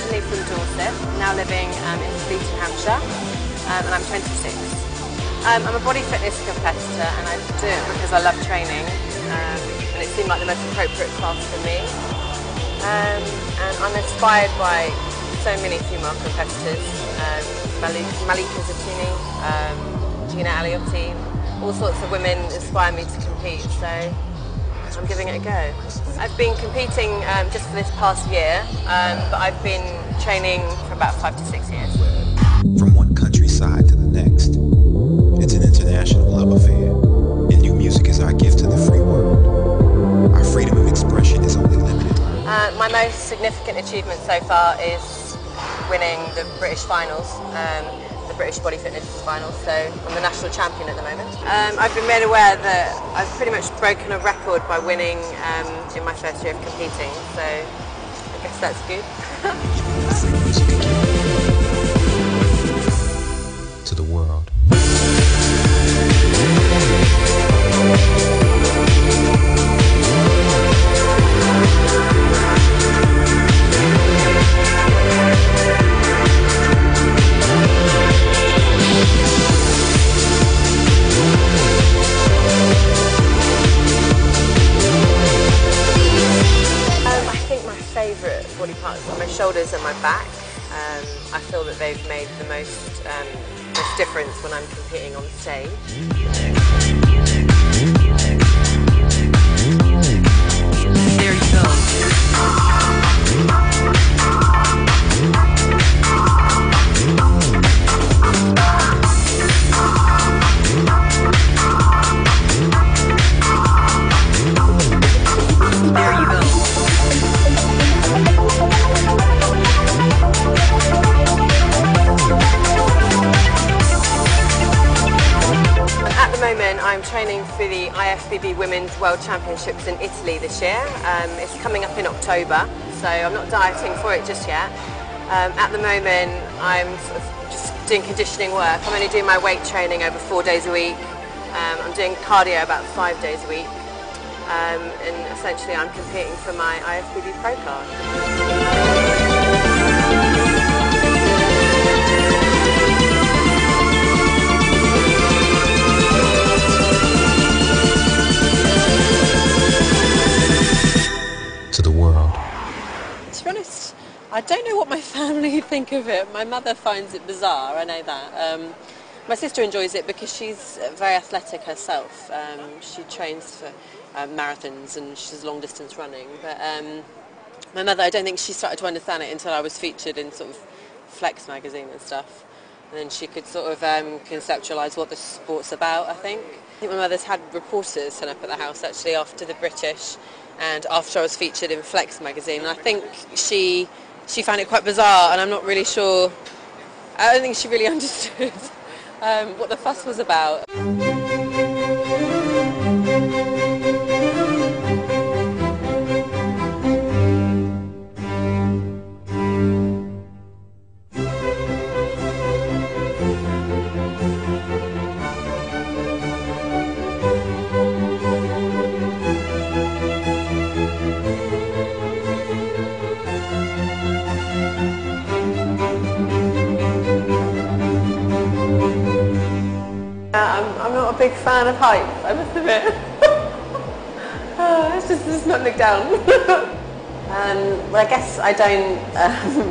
originally from Dorset, now living in Fleeting, Hampshire, and I'm 26. I'm a body fitness competitor, and I do it because I love training, and it seemed like the most appropriate class for me. And I'm inspired by so many female competitors, Malika Zattini, Gina Aliotti, all sorts of women inspire me to compete, so I'm giving it a go. I've been competing just for this past year, but I've been training for about 5 to 6 years. From one countryside to the next, it's an international love affair, and new music is our gift to the free world. Our freedom of expression is only limited. My most significant achievement so far is winning the British finals, the British Body Fitness finals, so I'm the national champion at the moment. I've been made aware that I've pretty much broken a record by winning in my first year of competing, so I guess that's good. Free music to the world. Favourite body parts are my shoulders and my back. I feel that they've made the most difference when I'm competing on stage. There you go. There you go. I'm training for the IFBB World Championships in Italy this year. It's coming up in October, so I'm not dieting for it just yet. At the moment, I'm sort of just doing conditioning work. I'm only doing my weight training over 4 days a week. I'm doing cardio about 5 days a week. And essentially I'm competing for my IFBB Pro card. To be honest, I don't know what my family think of it. My mother finds it bizarre, I know that. My sister enjoys it because she's very athletic herself. She trains for marathons and she's long distance running. But my mother, I don't think she started to understand it until I was featured in sort of Flex magazine and stuff. And then she could sort of conceptualise what the sport's about, I think. I think my mother's had reporters turn up at the house actually after the British and after I was featured in Flex magazine. And I think she found it quite bizarre, and I'm not really sure, I don't think she really understood what the fuss was about. I'm not a big fan of hype, I must admit. It's just not look down. Well, I guess I don't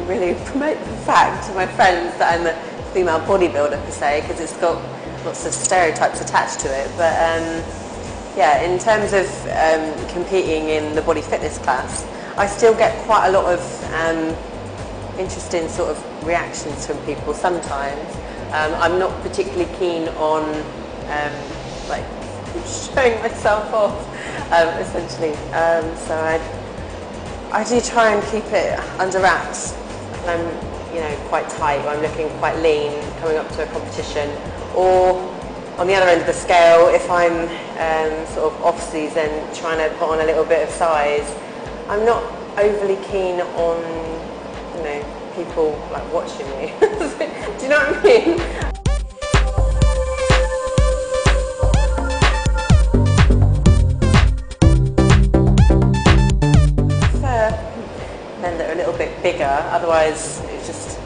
really promote the fact to my friends that I'm a female bodybuilder per se, because it's got lots of stereotypes attached to it. But yeah, in terms of competing in the body fitness class, I still get quite a lot of interesting sort of reactions from people sometimes. I'm not particularly keen on like showing myself off, essentially. So I do try and keep it under wraps. I'm, quite tight. I'm looking quite lean coming up to a competition. Or on the other end of the scale, if I'm sort of off season, trying to put on a little bit of size, I'm not overly keen on, people like watching me. Do you know what I mean? Men that are a little bit bigger. Otherwise,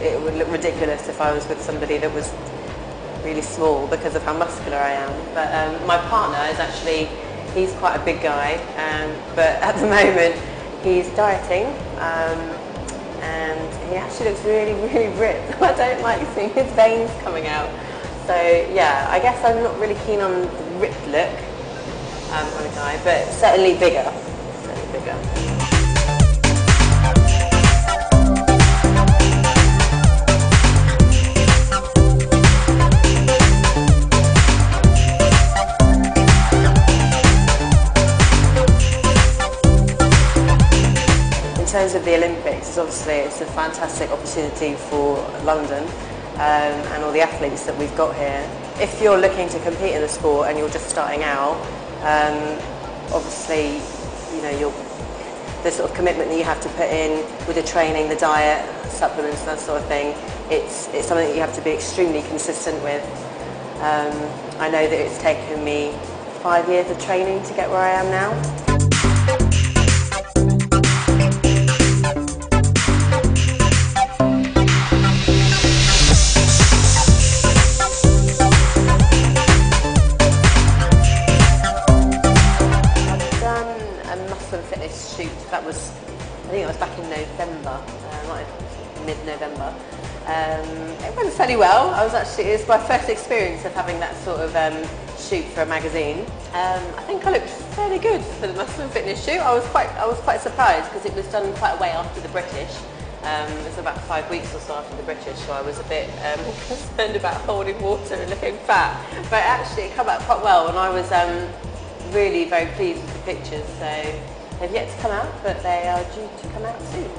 it would look ridiculous if I was with somebody that was really small because of how muscular I am. But my partner is actually, he's quite a big guy, but at the moment he's dieting, and he actually looks really, really ripped. I don't like seeing his veins coming out. So yeah, I guess I'm not really keen on the ripped look on a guy, but certainly bigger. Certainly bigger. In terms of the Olympics, it's a fantastic opportunity for London and all the athletes that we've got here. If you're looking to compete in the sport and you're just starting out, obviously, the sort of commitment that you have to put in with the training, the diet, supplements, that sort of thing, it's something that you have to be extremely consistent with. I know that it's taken me 5 years of training to get where I am now. Fitness shoot that was, I think it was back in November, mid-November. It went fairly well. It was my first experience of having that sort of shoot for a magazine. I think I looked fairly good for the Muscle and Fitness shoot. I was quite surprised because it was done quite a way after the British. It was about 5 weeks or so after the British, so I was a bit concerned about holding water and looking fat. But actually it came out quite well, and I was really very pleased with the pictures. So they've yet to come out, but they are due to come out soon.